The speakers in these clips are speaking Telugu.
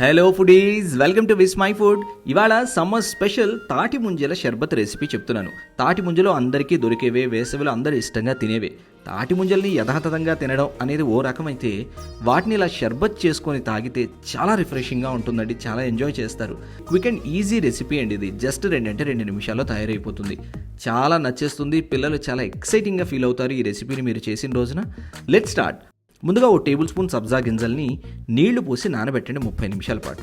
Hello foodies, welcome to Vismai food. ఇవాళ సమ్మర్ స్పెషల్ తాటి ముంజల షర్బత్ రెసిపీ చెప్తున్నాను. తాటి ముంజలు అందరికీ దొరికేవే, వేసవిలో అందరూ ఇష్టంగా తినేవే. తాటి ముంజల్ని యథాతథంగా తినడం అనేది ఓ రకమైతే, వాటిని ఇలా షర్బత్ చేసుకొని తాగితే చాలా రిఫ్రెషింగ్గా ఉంటుందండి. చాలా ఎంజాయ్ చేస్తారు. క్విక్ అండ్ ఈజీ రెసిపీ అండి ఇది. జస్ట్ 2 నిమిషాల్లో తయారైపోతుంది. చాలా నచ్చేస్తుంది. పిల్లలు చాలా ఎక్సైటింగ్గా ఫీల్ అవుతారు ఈ రెసిపీని మీరు చేసిన రోజున. Let's start. ముందుగా ఓ టేబుల్ స్పూన్ సబ్జా గింజల్ని నీళ్లు పోసి నానబెట్టండి 30 నిమిషాల పాటు.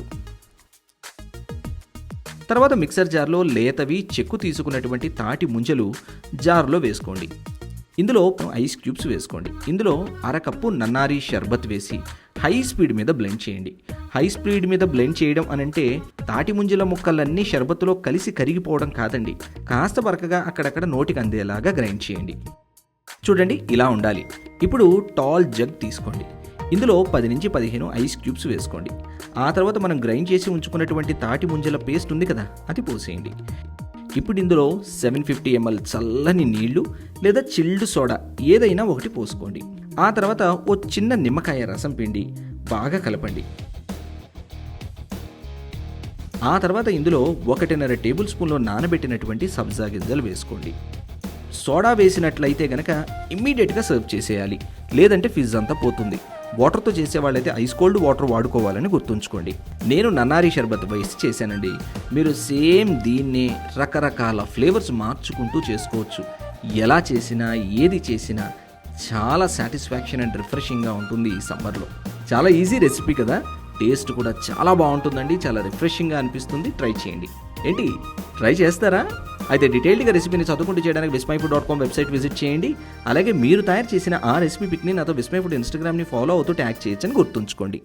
తర్వాత మిక్సర్ జార్లో లేతవి చెక్కు తీసుకున్నటువంటి తాటి ముంజలు జార్లో వేసుకోండి. ఇందులో ఐస్ క్యూబ్స్ వేసుకోండి. ఇందులో అరకప్పు నన్నారి షర్బత్ వేసి హై స్పీడ్ మీద బ్లెండ్ చేయండి. హై స్పీడ్ మీద బ్లెండ్ చేయడం అనంటే తాటి ముంజల ముక్కలన్నీ షర్బత్తులో కలిసి కరిగిపోవడం కాదండి. కాస్త బరకగా అక్కడక్కడ నోటికి అందేలాగా గ్రైండ్ చేయండి. చూడండి, ఇలా ఉండాలి. ఇప్పుడు టాల్ జగ్ తీసుకోండి. ఇందులో 10 నుంచి 15 ఐస్ క్యూబ్స్ వేసుకోండి. ఆ తర్వాత మనం గ్రైండ్ చేసి ఉంచుకున్నటువంటి తాటి ముంజల పేస్ట్ ఉంది కదా, అది పోసేయండి. ఇప్పుడు ఇందులో 750 ml చల్లని నీళ్లు లేదా చిల్డ్ సోడా ఏదైనా ఒకటి పోసుకోండి. ఆ తర్వాత ఓ చిన్న నిమ్మకాయ రసం పిండి బాగా కలపండి. ఆ తర్వాత ఇందులో 1.5 టేబుల్ స్పూన్లో నానబెట్టినటువంటి సబ్జా గింజలు వేసుకోండి. సోడా వేసినట్లయితే గనక ఇమ్మీడియట్గా సర్వ్ చేసేయాలి, లేదంటే ఫిజ్ అంతా పోతుంది. వాటర్తో చేసేవాళ్ళైతే ఐస్ కోల్డ్ వాటర్ వాడుకోవాలని గుర్తుంచుకోండి. నేను నన్నారి షర్బత్ వేసి చేశానండి. మీరు సేమ్ దీన్నే రకరకాల ఫ్లేవర్స్ మార్చుకుంటూ చేసుకోవచ్చు. ఎలా చేసినా ఏది చేసినా చాలా సాటిస్ఫాక్షన్ అండ్ రిఫ్రెషింగ్గా ఉంటుంది ఈ సమ్మర్లో. చాలా ఈజీ రెసిపీ కదా, టేస్ట్ కూడా చాలా బాగుంటుందండి. చాలా రిఫ్రెషింగ్గా అనిపిస్తుంది. ట్రై చేయండి. ఏంటి, ట్రై చేస్తారా? అయితే డీటెయిల్డ్గా రెసిపీని చదువుకుంటూ చేయడానికి vismyfood.com వెబ్సైట్ విజిట్ చేయండి. అలాగే మీరు తయారు చేసిన ఆ రెసిపీ పిక్ని నాతో విస్మై ఫుడ్ ఇన్స్టాగ్రామ్ని ఫాలో అవుతూ ట్యాగ్ చేయొచ్చని గుర్తుంచుకోండి.